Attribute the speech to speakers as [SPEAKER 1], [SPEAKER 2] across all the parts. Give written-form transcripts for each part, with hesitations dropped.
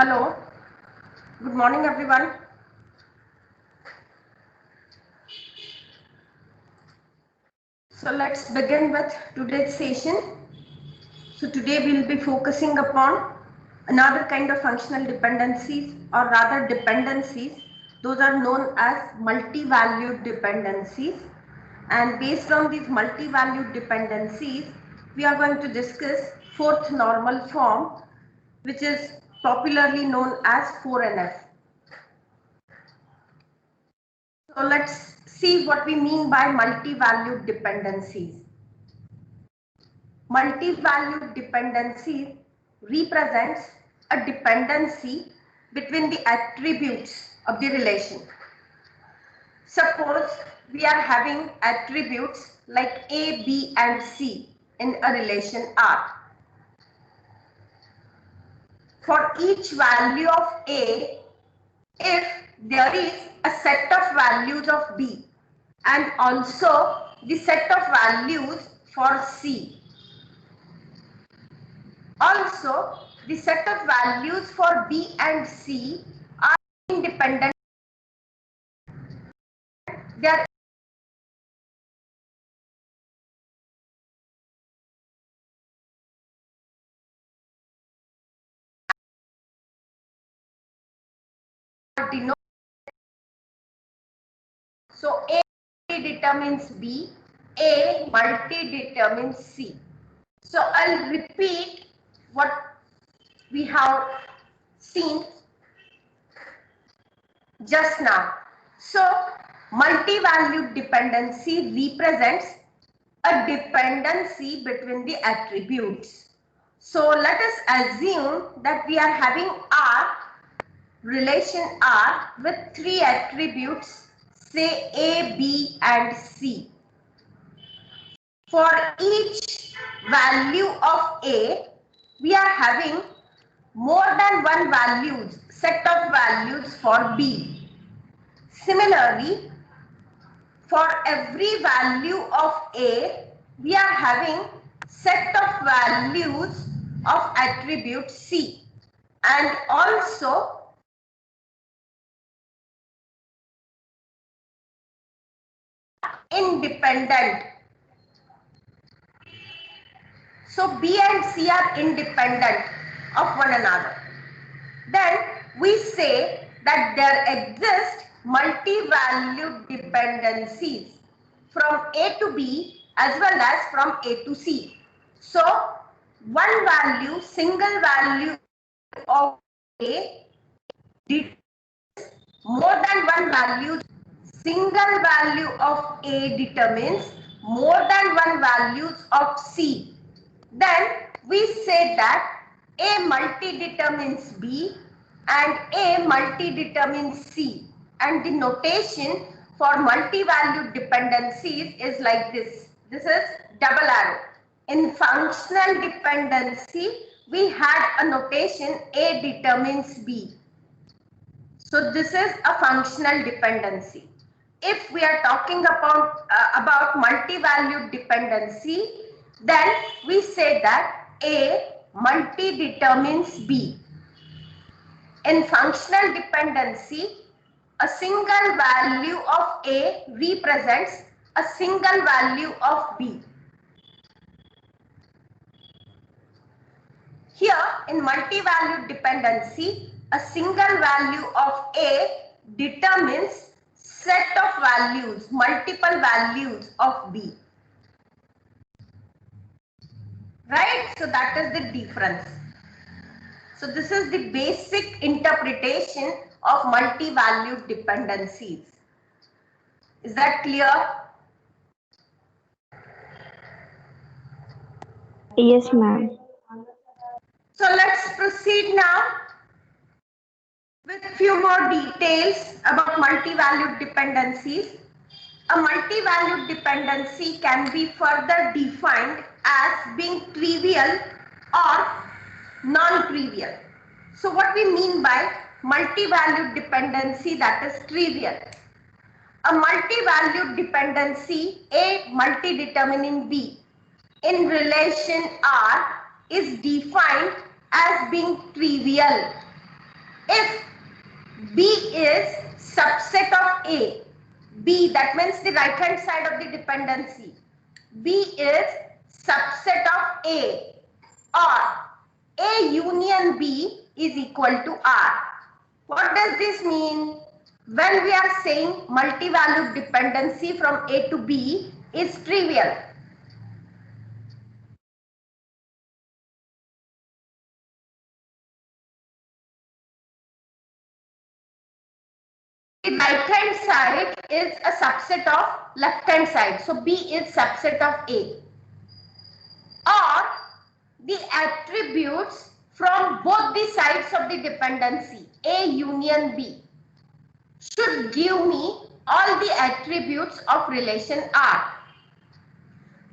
[SPEAKER 1] Hello, good morning everyone. So let's begin with today's session. So today we'll be focusing upon another kind of functional dependencies, or rather dependencies. Those are known as multi-valued dependencies. And based on these multi-valued dependencies, we are going to discuss fourth normal form, which is popularly known as 4NF. So let's see what we mean by multi-valued dependencies. Multi-valued dependency represents a dependency between the attributes of the relation. Suppose we are having attributes like A, B and C in a relation R. For each value of A, if there is a set of values of B and also the set of values for C. Also, the set of values for B and C are independent. They are denoted. So A determines B, A multi determines C. So I'll repeat what we have seen just now. So multi-valued dependency represents a dependency between the attributes. So let us assume that we are having R, relation R with three attributes, say A, B and C. For each value of A, we are having more than one set of values for B. Similarly, for every value of A, we are having set of values of attribute C, and also independent. So B and C are independent of one another. Then we say that there exist multi-valued dependencies from A to B as well as from A to C. So one value, single value of A determines more than one value. Single value of A determines more than one values of C. Then we say that A multi determines B and A multi determines C, and the notation for multi-valued dependencies is like this. This is double arrow. In functional dependency, we had a notation A determines B. So this is a functional dependency. If we are talking about multi-valued dependency, then we say that A multi determines B. In functional dependency, a single value of A represents a single value of B. Here in multi-valued dependency, a single value of A determines set of values, multiple values of B. Right? So that is the difference. So this is the basic interpretation of multi-valued dependencies. Is that clear?
[SPEAKER 2] Yes, ma'am.
[SPEAKER 1] So let's proceed now with few more details about multi-valued dependencies. A multi-valued dependency can be further defined as being trivial or non-trivial. So what we mean by multi-valued dependency that is trivial? A multi-valued dependency, A multi-determining B in relation R, is defined as being trivial. if B is subset of A, B, that means the right hand side of the dependency, B is subset of A, or A union B is equal to R. What does this mean? When we are saying multi-valued dependency from A to B is trivial. The right hand side is a subset of left hand side. So B is subset of A. Or the attributes from both the sides of the dependency, A union B, should give me all the attributes of relation R.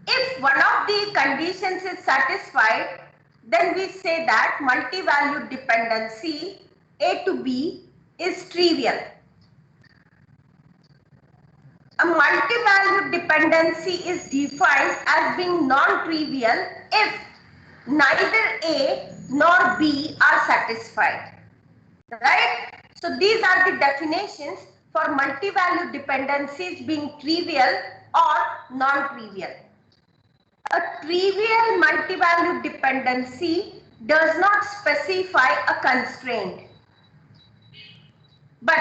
[SPEAKER 1] If one of the conditions is satisfied, then we say that multi-valued dependency A to B is trivial. A multi-valued dependency is defined as being non-trivial if neither A nor B are satisfied. Right? So these are the definitions for multi-valued dependencies being trivial or non-trivial. A trivial multi-valued dependency does not specify a constraint, but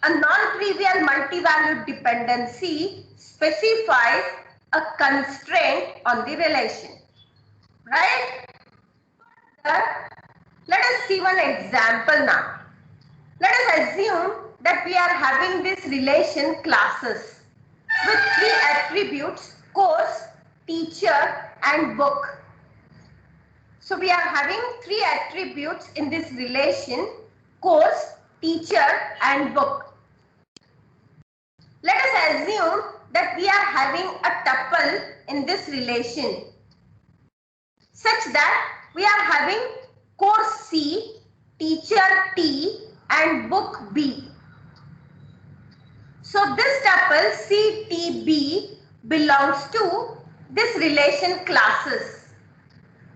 [SPEAKER 1] a non-trivial multi-valued dependency specifies a constraint on the relation. Right? Let us see one example now. Let us assume that we are having this relation classes with three attributes: course, teacher, and book. So we are having three attributes in this relation: course, teacher, and book. Let us assume that we are having a tuple in this relation such that we are having course C, teacher T, and book B. So this tuple CTB belongs to this relation classes.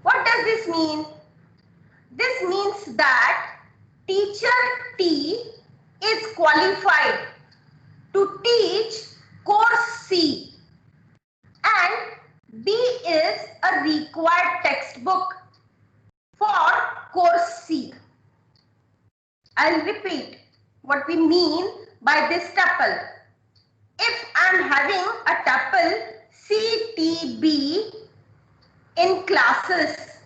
[SPEAKER 1] What does this mean? This means that teacher T is qualified to teach course C and B is a required textbook for course C. I'll repeat what we mean by this tuple. If I'm having a tuple CTB in classes,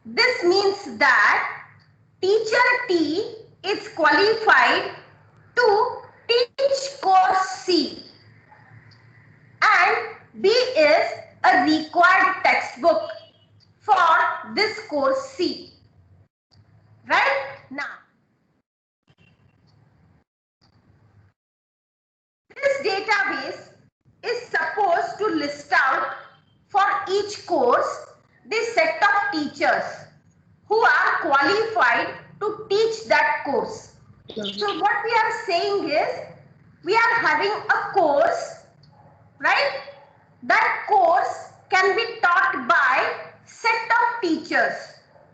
[SPEAKER 1] this means that teacher T is qualified to teach course C and B is a required textbook for this course C. Right? Now, this database is supposed to list out for each course the set of teachers who are qualified to teach that course. So what we are saying is, we are having a course, right? That course can be taught by set of teachers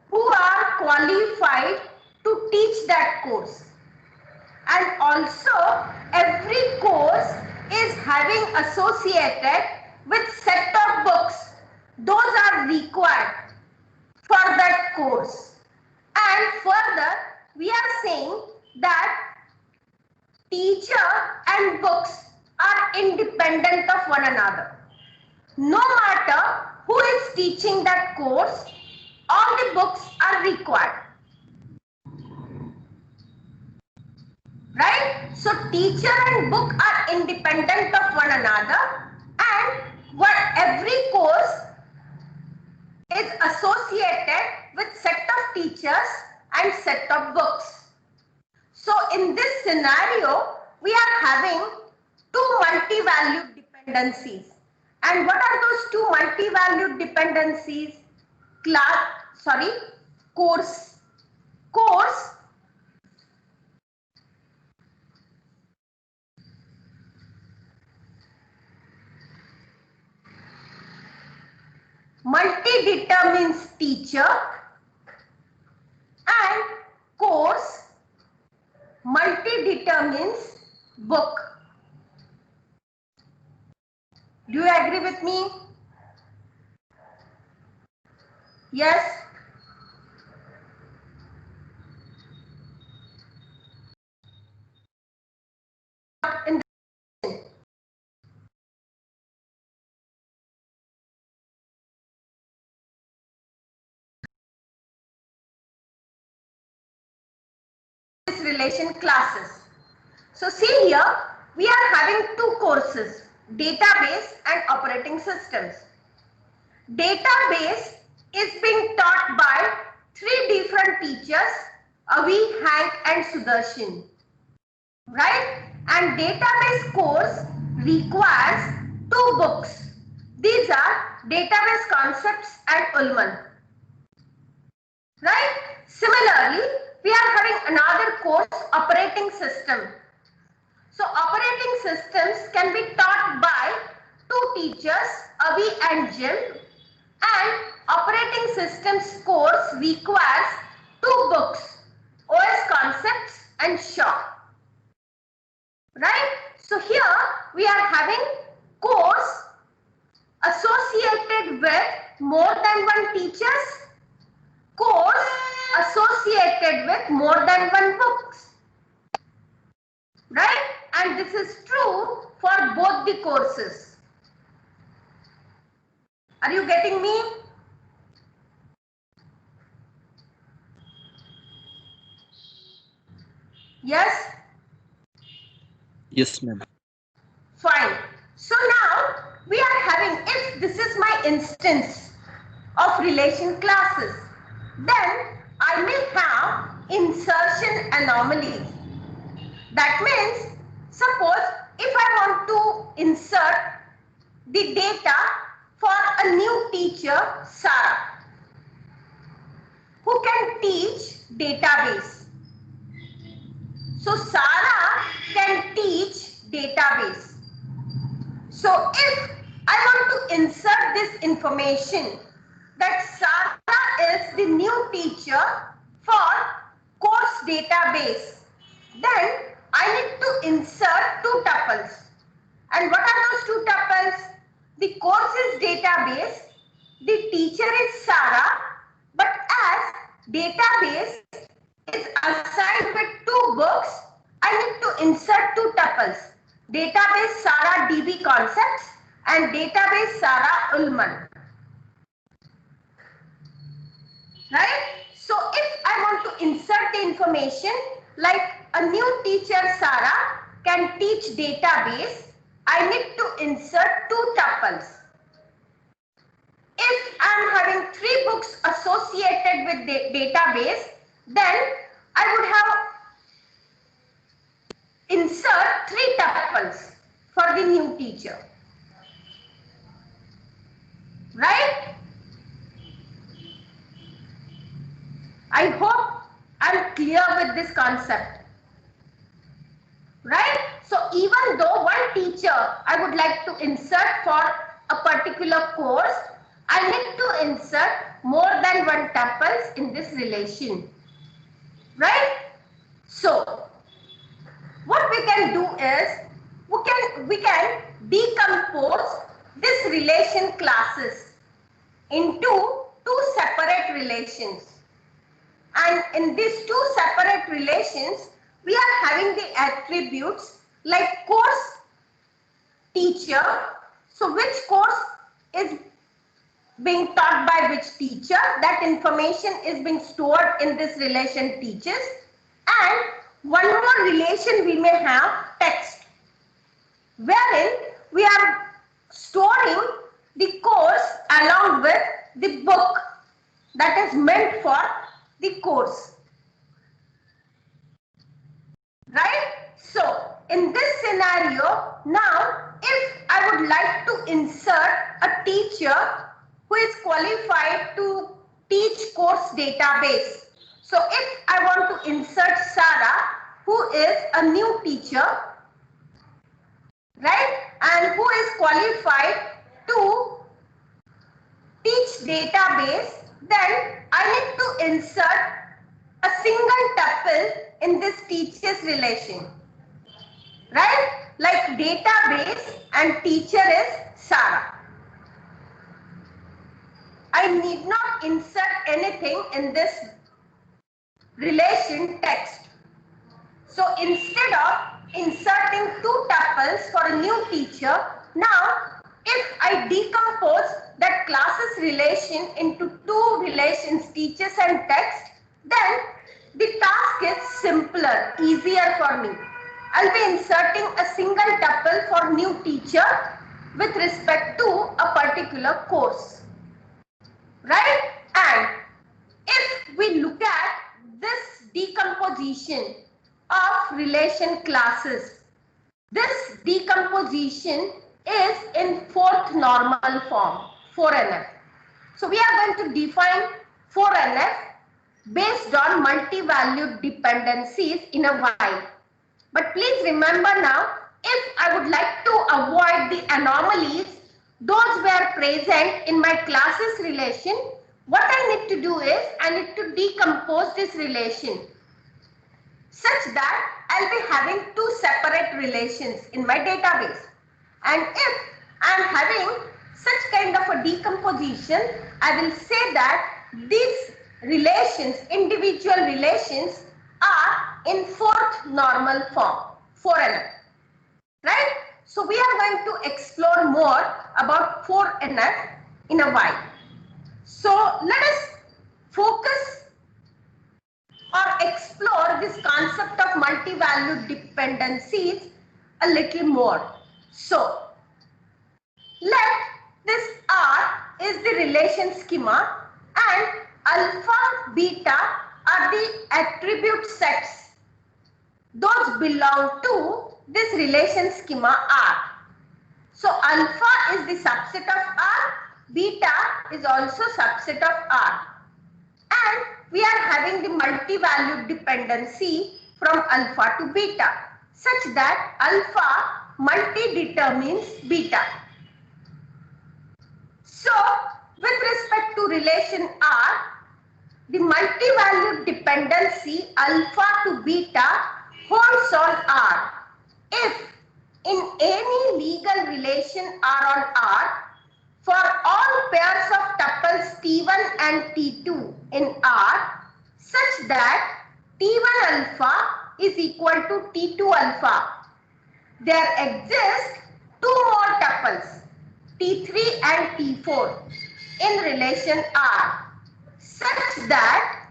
[SPEAKER 1] who are qualified to teach that course. And also every course is having associated with set of books. Those are required for that course. And further, we are saying that teacher and books are independent of one another. No matter who is teaching that course, all the books are required. Right? So teacher and book are independent of one another, and every course is associated with set of teachers and set of books. So in this scenario, we are having two multi-valued dependencies. And what are those two multi-valued dependencies? Course. Multi determines teacher and course multi determines book. Do you agree with me? Yes? In this relation classes. So see here, we are having two courses, database and operating systems. Database is being taught by three different teachers, Avi, Hank and Sudarshan. Right? And database course requires two books. These are Database Concepts and Ullman. Right? Similarly, we are having another course, Operating System. So operating systems can be taught by two teachers, Avi and Jim, and operating systems course requires two books, OS Concepts and Shaw. Right? So here we are having course associated with more than one teachers, course associated with more than one books. Right? And this is true for both the courses. Are you getting me? Yes?
[SPEAKER 3] Yes, ma'am.
[SPEAKER 1] Fine. So now we are having, if this is my instance of relation classes, then I may have insertion anomalies. That means, suppose if I want to insert the data for a new teacher, Sarah, who can teach database. So Sarah can teach database. So if I want to insert this information that Sarah is the new teacher for course database, then I need to insert two tuples. And what are those two tuples? The course is database, the teacher is Sarah, but as database is assigned with two books, I need to insert two tuples. Database Sarah DB Concepts and database Sarah Ullman. Right? So if I want to insert the information like a new teacher Sarah can teach database, I need to insert two tuples. If I am having three books associated with the database, then I would have insert three tuples for the new teacher. Right? I hope I'm clear with this concept. Right? So even though one teacher I would like to insert for a particular course, I need to insert more than one tuples in this relation. Right? So what we can do is we can decompose this relation classes into two separate relations. And in these two separate relations, we are having the attributes like course teacher. So which course is being taught by which teacher, that information is being stored in this relation teachers. And one more relation we may have text, wherein we are storing the course along with the book that is meant for the course. Right? So in this scenario, now if I would like to insert a teacher who is qualified to teach course database. So if I want to insert Sarah, who is a new teacher, right, and who is qualified to teach database, then I need to insert a single tuple in this teachers relation, right? Like database and teacher is Sarah. I need not insert anything in this relation text. So instead of inserting two tuples for a new teacher, now if I decompose that classes relation into two relations, teachers and text, then the task is simpler, easier for me. I'll be inserting a single tuple for new teacher with respect to a particular course, right? And if we look at this decomposition of relation classes, this decomposition is in fourth normal form, 4NF. So we are going to define 4NF based on multi-valued dependencies in a while. But please remember now, if I would like to avoid the anomalies, those were present in my classes relation, what I need to do is I need to decompose this relation such that I'll be having two separate relations in my database. And if I'm having such kind of a decomposition, I will say that these relations, individual relations, are in fourth normal form, 4NF, right? So we are going to explore more about 4NF in a while. So let us focus or explore this concept of multi-valued dependencies a little more. So let this R is the relation schema and alpha, beta are the attribute sets. Those belong to this relation schema R. So alpha is the subset of R, beta is also subset of R. And we are having the multi-valued dependency from alpha to beta such that alpha multi-determines beta. So with respect to relation R, the multi-valued dependency alpha to beta holds on R if in any legal relation R on R, for all pairs of tuples T1 and T2 in R such that T1 alpha is equal to T2 alpha, there exist two more tuples T3 and T4 in relation R such that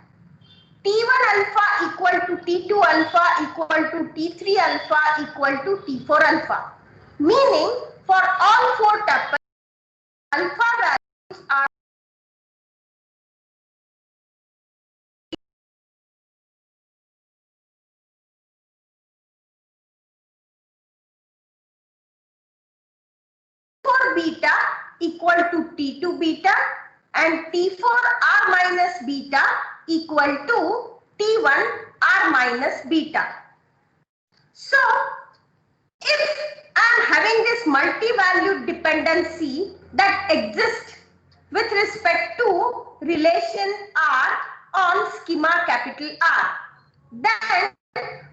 [SPEAKER 1] T1 alpha equal to T2 alpha equal to T3 alpha equal to T4 alpha, meaning for all four tuples alpha values are T4 beta equal to T2 beta and T4 R minus beta equal to T1 R minus beta. So if I am having this multi-valued dependency that exists with respect to relation R on schema capital R, then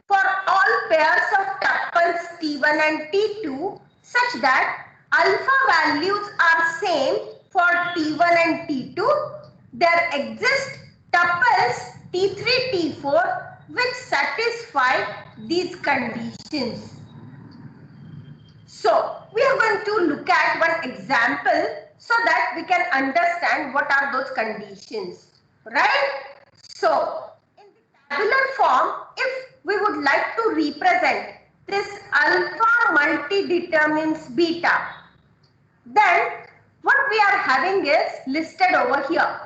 [SPEAKER 1] for all pairs of tuples T1 and T2 such that alpha values are same for T1 and T2, there exist tuples T3, T4 which satisfy these conditions. So we are going to look at one example so that we can understand what are those conditions, right? So in the tabular form, if we would like to represent this alpha multi-determines beta, then what we are having is listed over here.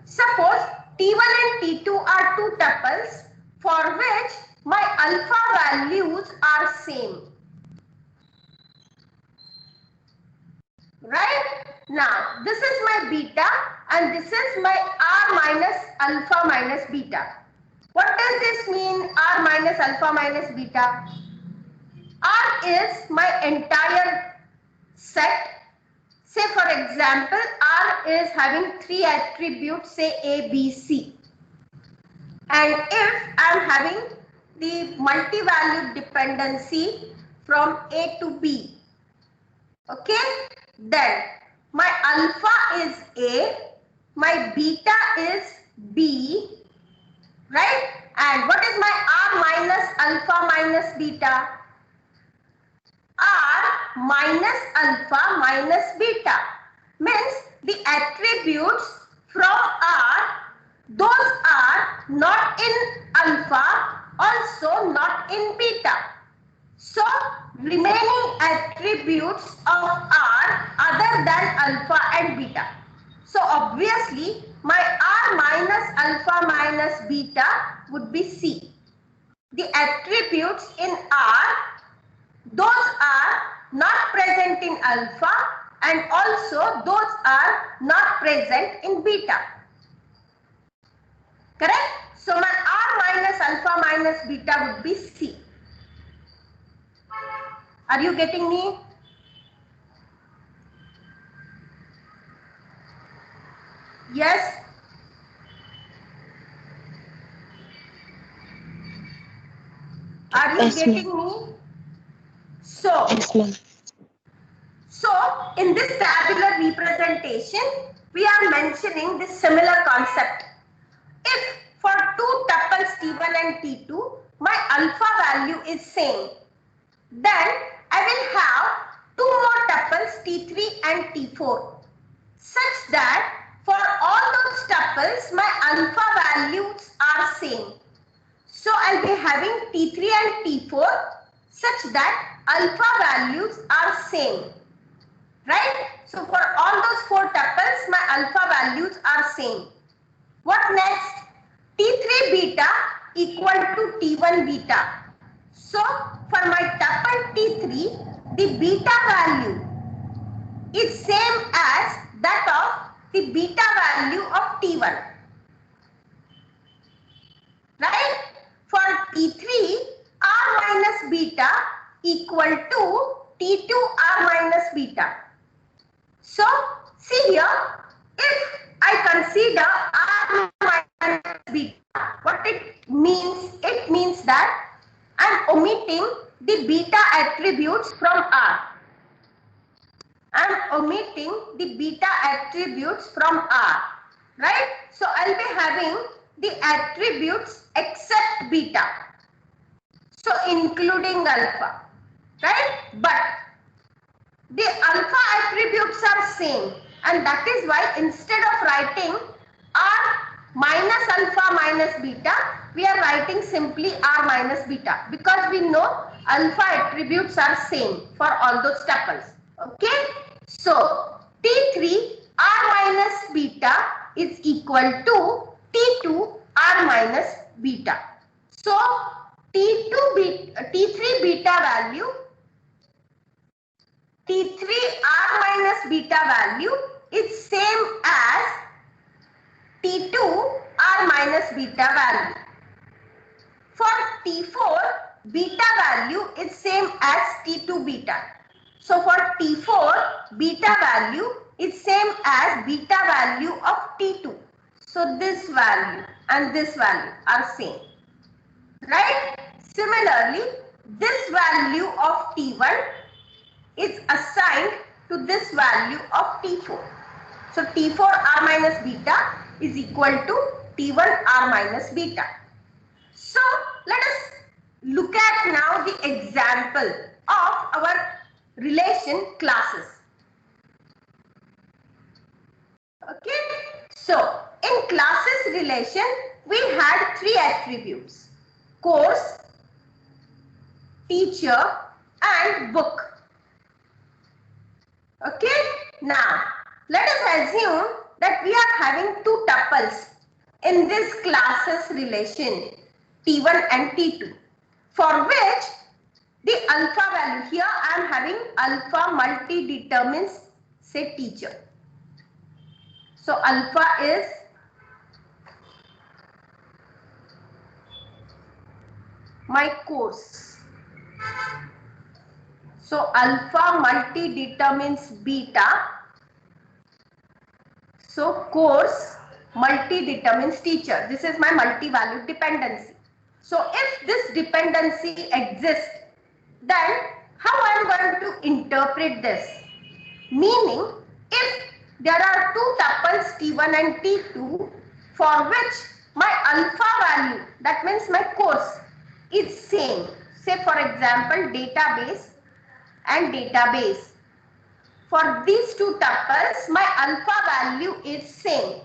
[SPEAKER 1] Suppose T1 and T2 are two tuples for which my alpha values are same. Right? Now, this is my beta and this is my R minus alpha minus beta. What does this mean, R minus alpha minus beta? R is my entire set. Say for example, R is having three attributes, say A, B, C. And if I am having the multi-valued dependency from A to B. Okay, then my alpha is A, my beta is B, right? And what is my R minus alpha minus beta? R minus alpha minus beta means the attributes from R, those are not in alpha, also not in beta. So remaining attributes of R other than alpha and beta. So obviously my R minus alpha minus beta would be C. The attributes in R, those are not present in alpha and also those are not present in beta. Correct? So my R minus alpha minus beta would be C. Are you getting me? Yes? Are you
[SPEAKER 2] Yes,
[SPEAKER 1] getting me? So,
[SPEAKER 2] yes, ma'am.
[SPEAKER 1] So, in this tabular representation, we are mentioning this similar concept. If for two tuples T1 and T2, my alpha value is same, then I will have two more tuples T3 and T4, such that for all those tuples, my alpha values are same. So, I'll be having T3 and T4 such that alpha values are same. Right? So for all those four tuples, my alpha values are same. What next? T3 beta equal to T1 beta. So for my tuple T3, the beta value is same as that of the beta value of T1. Right? For T3, R minus beta equal to T2 R minus beta. So, see here, if I consider R minus beta, what it means that I am omitting the beta attributes from R. I am omitting the beta attributes from R, right? So, I will be having the attributes except beta. So, including alpha, right? But the alpha attributes are same, and that is why instead of writing R minus alpha minus beta, we are writing simply R minus beta, because we know alpha attributes are same for all those tuples. Okay, so T3 R minus beta is equal to T2 R minus beta. So T3 beta value, T3 R minus beta value is same as T2 R minus beta value. For T4, beta value is same as T2 beta. So for T4, beta value is same as beta value of T2. So this value and this value are same. Right? Similarly, this value of T1 is assigned to this value of T4. So T4 R minus beta is equal to T1 R minus beta. So let us look at now the example of our relation classes. Okay. So in classes relation, we had three attributes: course, teacher, and book. Okay, now let us assume that we are having two tuples in this classes relation T1 and T2, for which the alpha value, here I am having alpha multi determines say teacher. So alpha is my course. So alpha multi determines beta. So course multi determines teacher. This is my multi-valued dependency. So if this dependency exists, then how I am going to interpret this? Meaning, if there are two tuples T1 and T2 for which my alpha value, that means my course, is same. Say for example, database and database. For these two tuples, my alpha value is same.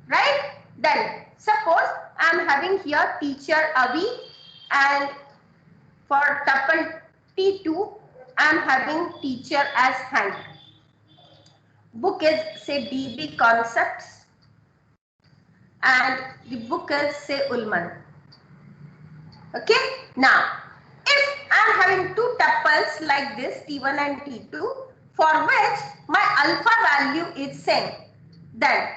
[SPEAKER 1] Right? Then suppose I am having here teacher Avi, and for tuple T2 I am having teacher as Hank. Book is say DB Concepts and the book is say Ullman. Okay. Now if I am having two tuples like this T1 and T2 for which my alpha value is same, then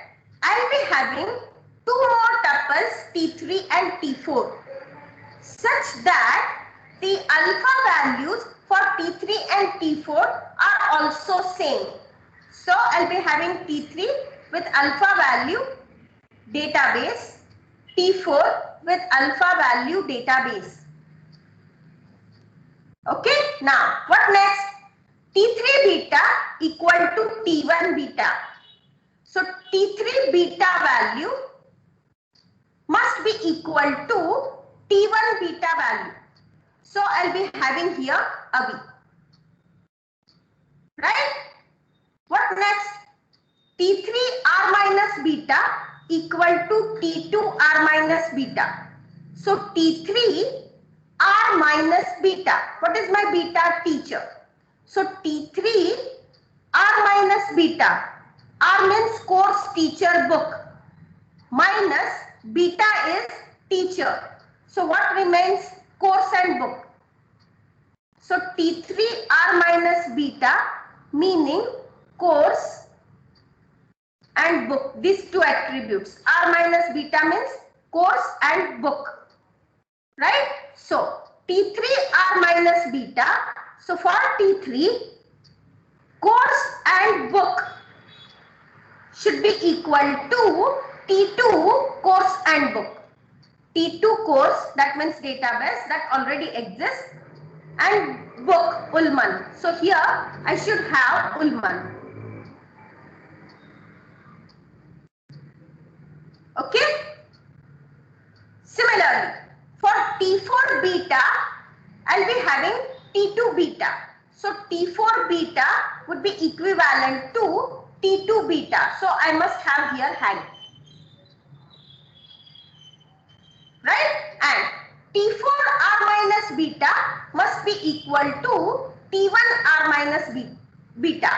[SPEAKER 1] I will be having two more tuples T3 and T4 such that the alpha values for T3 and T4 are also same. So I'll be having T3 with alpha value database, T4 with alpha value database. Okay, now what next? T3 beta equal to T1 beta. So T3 beta value must be equal to T1 beta value. So I'll be having here Avi. Right? What next? T3 R minus beta equal to T2 R minus beta. So T3 R minus beta. What is my beta? Teacher. So T3 R minus beta. R means course, teacher, book. Minus beta is teacher. So what remains? Course and book. So T3 R minus beta meaning course and book. These two attributes. R minus beta means course and book. Right? So T3 R minus beta. So for T3, course and book should be equal to T2 course and book. T2 course, that means database that already exists, and book Ullman. So here I should have Ullman. Okay. Similarly, for T4 beta, I'll be having T2 beta. So T4 beta would be equivalent to T2 beta. So I must have here Hank. Right? And T4 R minus beta must be equal to T1 R minus beta.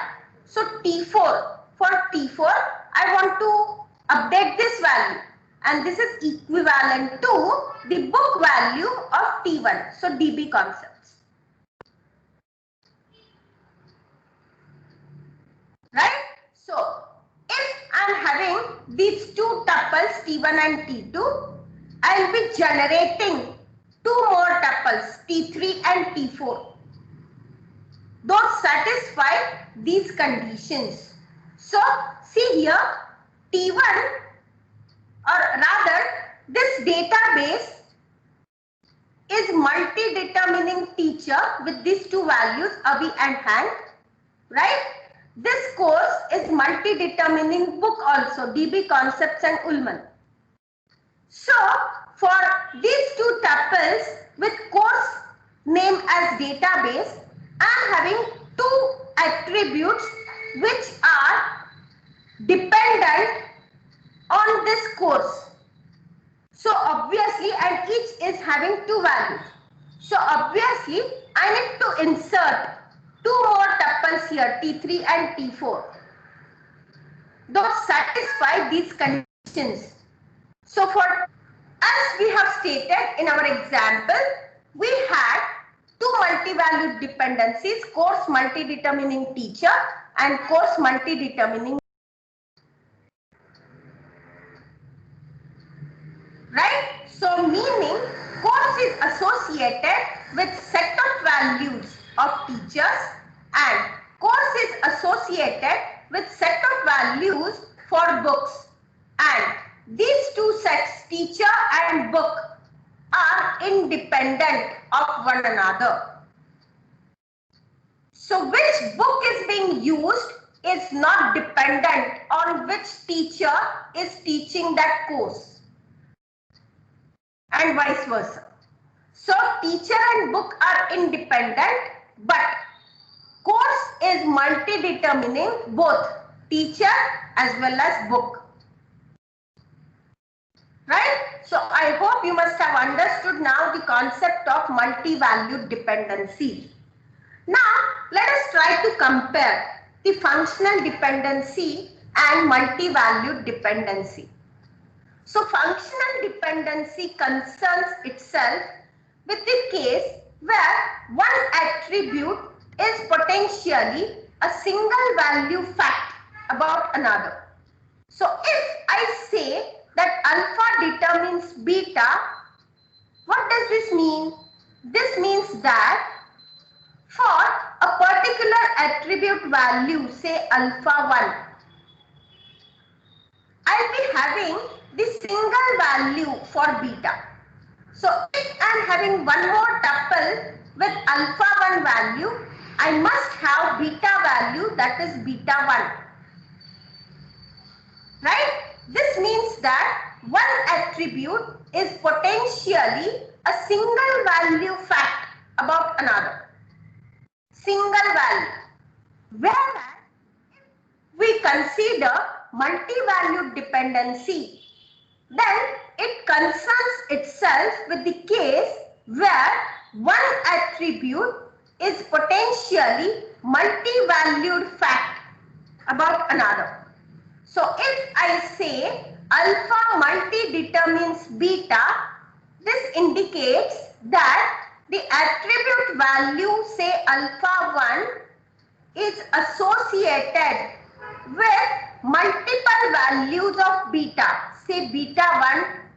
[SPEAKER 1] So T4, for T4, I want to update this value. And this is equivalent to the book value of T1. So DB Concepts. Right? So if I am having these two tuples T1 and T2, I will be generating two more tuples T3 and T4. Those satisfy these conditions. So see here T1, or rather this database is multi-determining teacher with these two values Avi and Hank. Right? This course is multi-determining book also DB Concepts and Ullman. So for these two tuples with course name as database, I am having two attributes which are dependent on this course. So obviously, and each is having two values. So obviously, I need to insert two more tuples here, T3 and T4. Those satisfy these conditions. So for as we have stated in our example, we had two multi-valued dependencies, course multi-determining teacher and course multi-determining. Right? So meaning course is associated with set of values of teachers and course is associated with set of values for books, and these two sets, teacher and book, are independent of one another. So which book is being used is not dependent on which teacher is teaching that course, and vice versa. So teacher and book are independent, but course is multi-determining both teacher as well as book. Right? So I hope you must have understood now the concept of multi-valued dependency. Now let us try to compare the functional dependency and multi-valued dependency. So functional dependency concerns itself with the case where one attribute is potentially a single value fact about another. So if I say that alpha determines beta, what does this mean? This means that for a particular attribute value, say alpha 1, I'll be having the single value for beta. So if I'm having one more tuple with alpha 1 value, I must have beta value, that is beta 1. Right? This means that one attribute is potentially a single value fact about another. Single value. Whereas if we consider multi-valued dependency, then it concerns itself with the case where one attribute is potentially multi-valued fact about another. So if I say alpha multi determines beta, this indicates that the attribute value, say alpha 1, is associated with multiple values of beta, say beta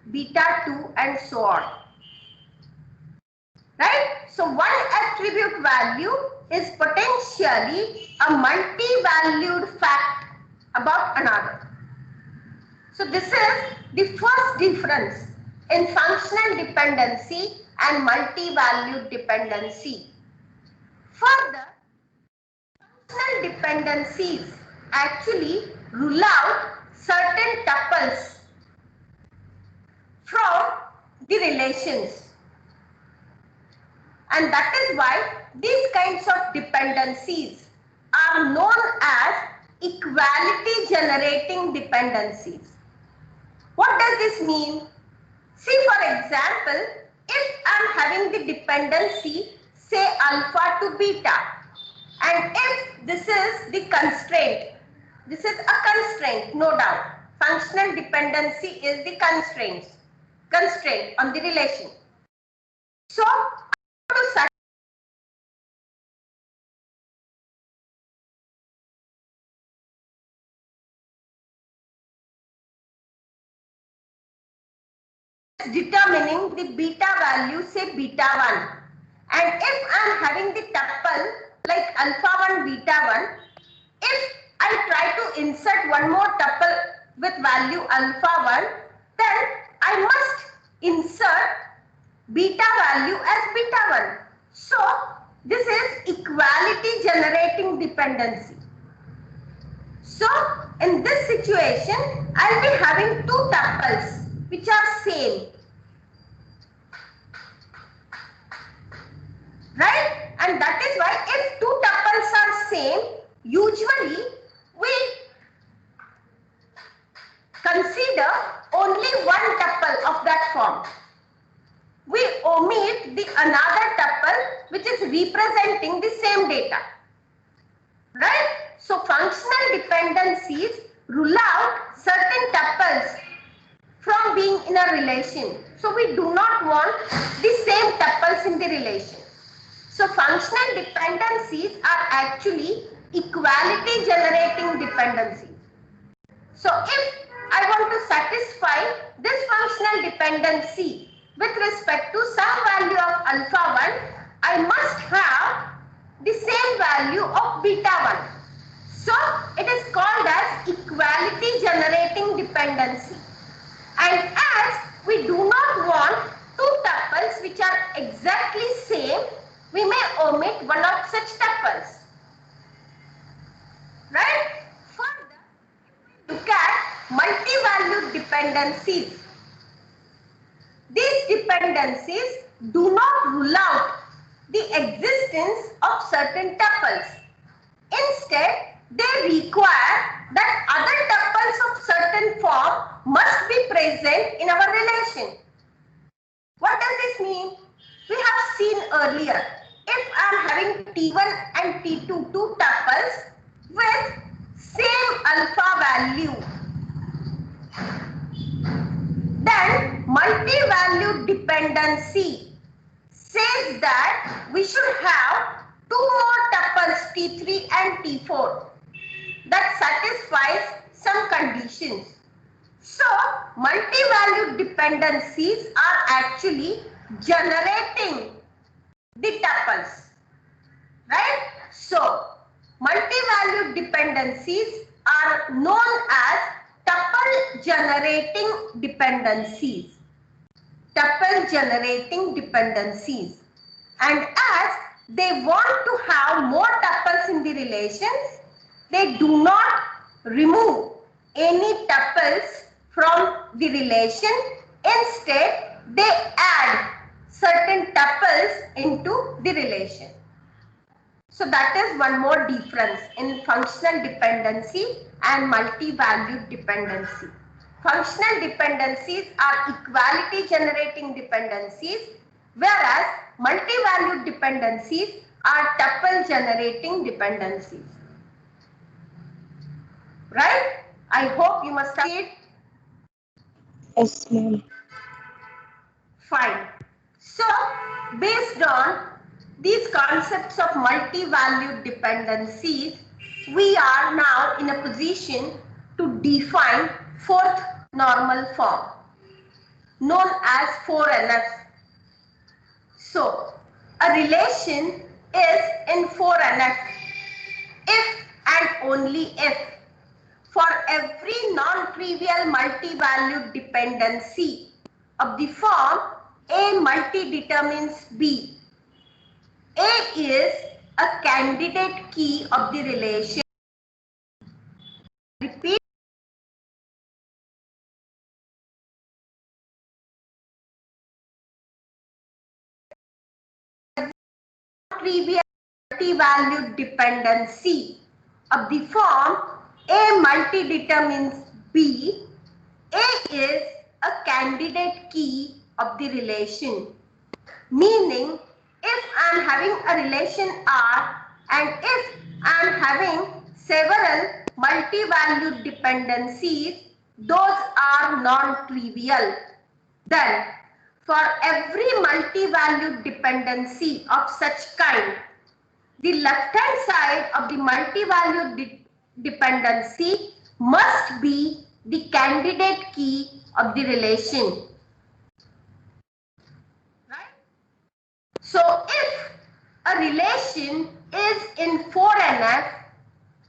[SPEAKER 1] 1, beta 2 and so on. Right? So one attribute value is potentially a multi-valued fact about another. So this is the first difference in functional dependency and multi-valued dependency. Further, functional dependencies actually rule out certain tuples from the relations. And that is why these kinds of dependencies are known as equality generating dependencies. What does this mean? See, for example, if I am having the dependency, say alpha to beta, and if this is the constraint, this is a constraint, no doubt. Functional dependency is the constraint on the relation. So, to satisfy determining the beta value, say beta 1, and if I am having the tuple like alpha 1 beta 1, if I try to insert one more tuple with value alpha 1, then I must insert beta value as beta 1. So this is equality generating dependency. So in this situation, I'll be having two tuples which are same. Right? And that is why if two tuples are same, usually we consider only one tuple of that form. We omit the another tuple which is representing the same data. Right? So functional dependencies rule out certain tuples from being in a relation. So we do not want the same tuples in the relation. So functional dependencies are actually equality generating dependencies. So if I want to satisfy this functional dependency with respect to some value of alpha 1, I must have the same value of beta 1. So it is called as equality generating dependency. And as we do not want two tuples which are exactly same, we may omit one of such tuples. Right? Further, look at multi-valued dependencies. These dependencies do not rule out the existence of certain tuples. Instead, they require that other tuples of certain form must be present in our relation. What does this mean? We have seen earlier, if I am having T1 and T2, two tuples with same alpha value, then multi-valued dependency says that we should have two more tuples T3 and T4 that satisfies some conditions. So, multi-valued dependencies are actually generating the tuples, right? So, multi-valued dependencies are known as tuple generating dependencies. Tuple generating dependencies. And as they want to have more tuples in the relations, they do not remove any tuples from the relation. Instead, they add certain tuples into the relation. So that is one more difference in functional dependency and multi-valued dependency. Functional dependencies are equality generating dependencies, whereas multi-valued dependencies are tuple generating dependencies. Right? I hope you must have it.
[SPEAKER 2] Yes, ma'am.
[SPEAKER 1] Fine. So, based on these concepts of multi-valued dependencies, we are now in a position to define fourth normal form known as 4NF. So, a relation is in 4NF if and only if for every non-trivial multi-valued dependency of the form A multi-determines B, A is a candidate key of the relation. Repeat. Trivial multi-valued dependency of the form A multi-determines B, A is a candidate key of the relation. Meaning, if I am having a relation R and if I am having several multi-valued dependencies, those are non-trivial. Then, for every multi-valued dependency of such kind, the left-hand side of the multi-valued dependency must be the candidate key of the relation. Right? So, if a relation is in 4NF,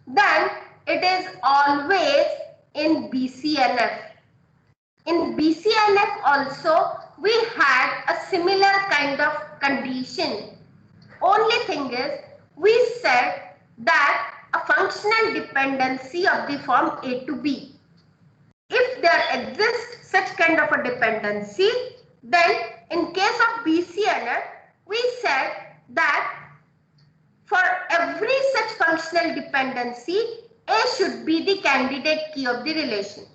[SPEAKER 1] then it is always in BCNF. In BCNF also, we had a similar kind of condition. Only thing is, we said that a functional dependency of the form A to B. If there exists such kind of a dependency, then in case of BCNF, we said that for every such functional dependency, A should be the candidate key of the relation.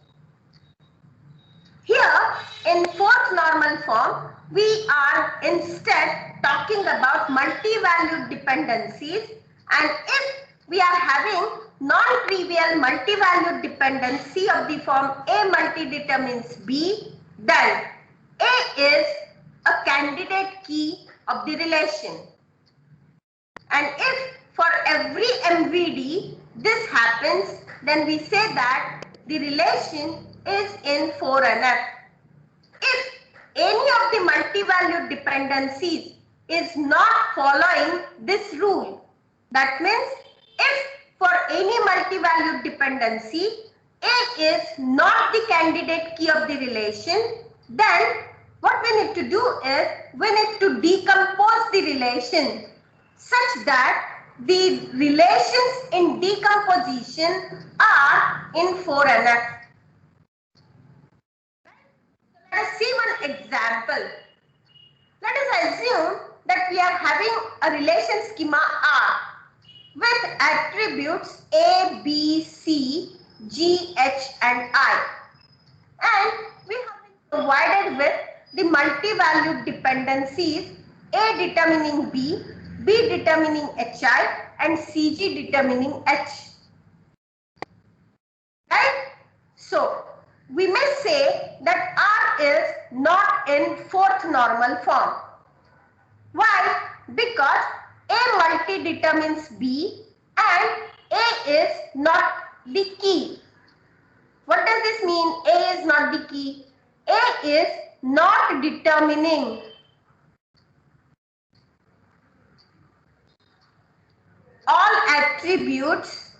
[SPEAKER 1] Here, in fourth normal form, we are instead talking about multi-valued dependencies, and if we are having non-trivial multi-valued dependency of the form A multi-determines B, then A is a candidate key of the relation. And if for every MVD this happens, then we say that the relation is in 4NF. If any of the multi-valued dependencies is not following this rule, that means if for any multi-valued dependency A is not the candidate key of the relation, then what we need to do is we need to decompose the relation such that the relations in decomposition are in 4NF. Let us see one example. Let us assume that we are having a relation schema R with attributes A, B, C, G, H and I. And we have been provided with the multi-valued dependencies A determining B, B determining HI and CG determining H. Right? So, we may say that R is not in fourth normal form. Why? Because A multi determines B and A is not the key. What does this mean? A is not the key. A is not determining all attributes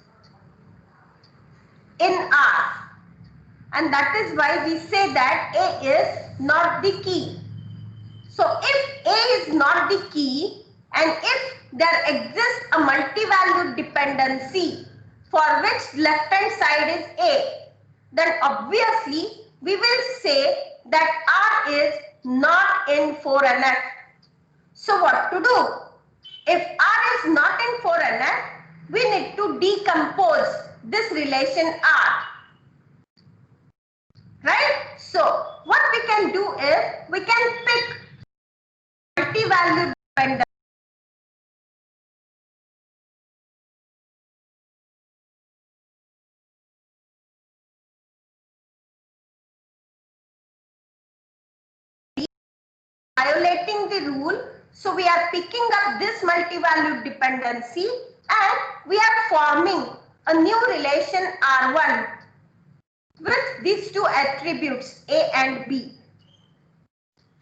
[SPEAKER 1] in R. And that is why we say that A is not the key. So if A is not the key and if there exists a multi-valued dependency for which left hand side is A, then obviously we will say that R is not in 4NF. So what to do? If R is not in 4NF, we need to decompose this relation R. Right? So what we can do is we can pick multi-valued dependence. Violating the rule. So we are picking up this multi-valued dependency and we are forming a new relation R1 with these two attributes A and B.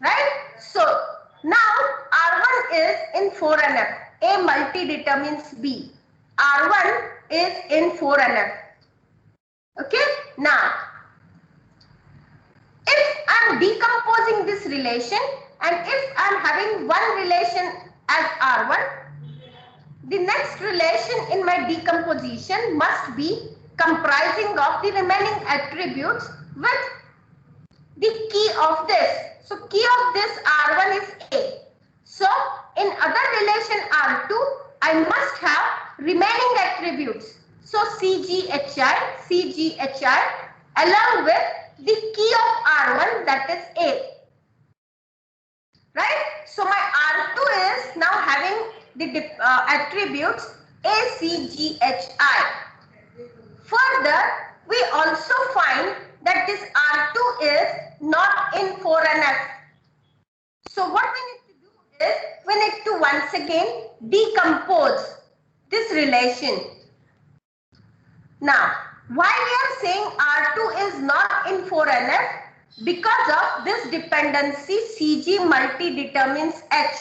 [SPEAKER 1] Right? So now R1 is in 4NF. A multi determines B. R1 is in 4NF. Okay? Now, if I am decomposing this relation and if I am having one relation as R1, the next relation in my decomposition must be comprising of the remaining attributes with the key of this. So key of this R1 is A. So in other relation R2, I must have remaining attributes. So CGHI, CGHI along with the key of R1 that is A. Right? So my R2 is now having the attributes A, C, G, H, I. Further, we also find that this R2 is not in 4NF. So what we need to do is we need to once again decompose this relation. Now, why we are saying R2 is not in 4NF? Because of this dependency CG multi determines H.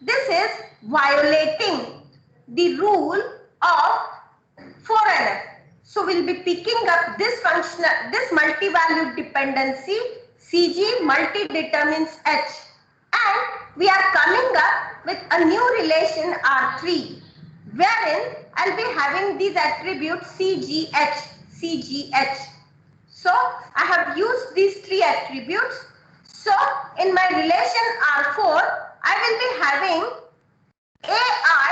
[SPEAKER 1] This is violating the rule of 4NF. So we'll be picking up this multi-valued dependency CG multi determines H, and we are coming up with a new relation R3 wherein I'll be having these attributes CGH, CGH. So I have used these three attributes. So in my relation R4, I will be having AI,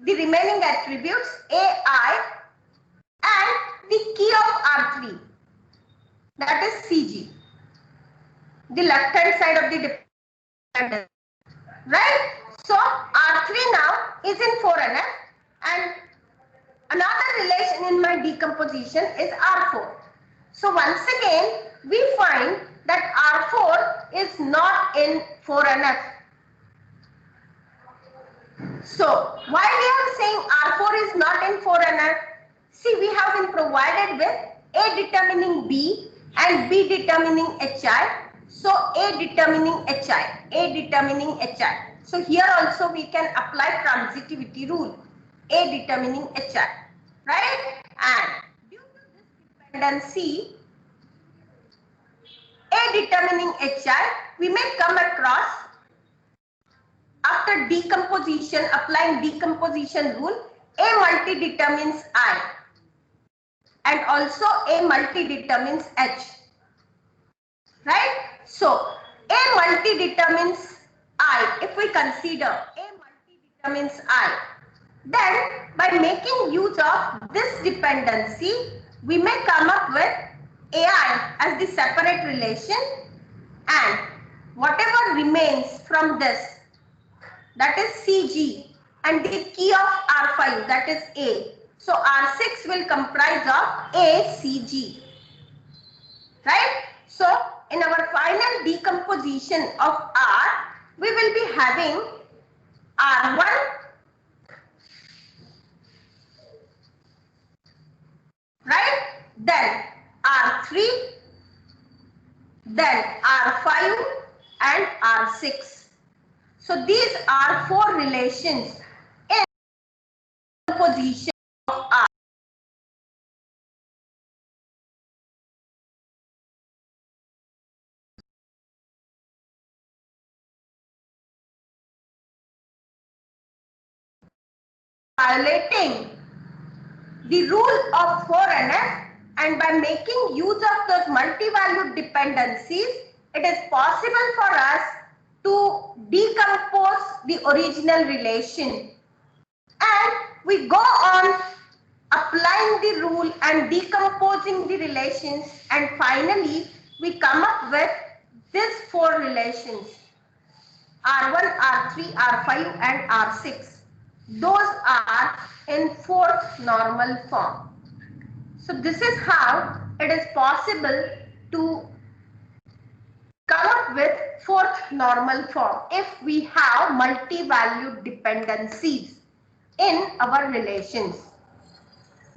[SPEAKER 1] the remaining attributes AI and the key of R3, that is CG, the left hand side of the dependence. Right? So R3 now is in 4NF and another relation in my decomposition is R4. So once again, we find that R4 is not in 4NF. So why we are saying R4 is not in 4NF? See, we have been provided with A determining B and B determining HI. So A determining HI, A determining HI. So here also we can apply transitivity rule, A determining HI, right? And due to this dependency A determining HI, we may come across after decomposition, applying decomposition rule, A multi determines I and also A multi determines H, right? So A multi determines I. If we consider A multi determines I, then by making use of this dependency, we may come up with AI as the separate relation, and whatever remains from this, that is CG, and the key of R5, that is A. So R6 will comprise of ACG, right? So in our final decomposition of R, we will be having R1, right? Then R3, then R5 and R6. So these are four relations in composition of R. Violating the rule of 4NF, and by making use of those multi-valued dependencies, it is possible for us to decompose the original relation. And we go on applying the rule and decomposing the relations, and finally we come up with these four relations: R1, R3, R5 and R6. Those are in fourth normal form. So this is how it is possible to come up with fourth normal form if we have multi-valued dependencies in our relations,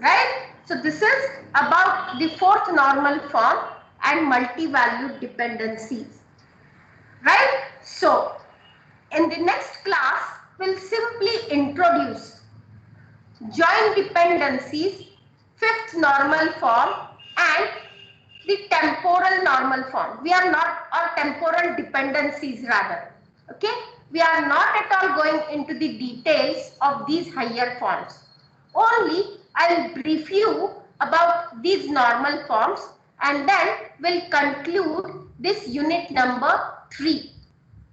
[SPEAKER 1] right? So this is about the fourth normal form and multi-valued dependencies, right? So in the next class, we'll simply introduce joint dependencies, fifth normal form and the temporal normal form. We are not, or temporal dependencies rather, okay? We are not at all going into the details of these higher forms. Only I'll brief you about these normal forms, and then we'll conclude this unit number 3.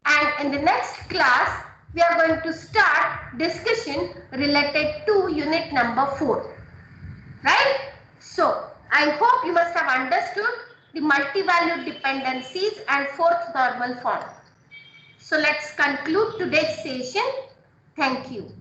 [SPEAKER 1] And in the next class, we are going to start discussion related to unit number 4. Right? So, I hope you must have understood the multi-valued dependencies and fourth normal form. So, let's conclude today's session. Thank you.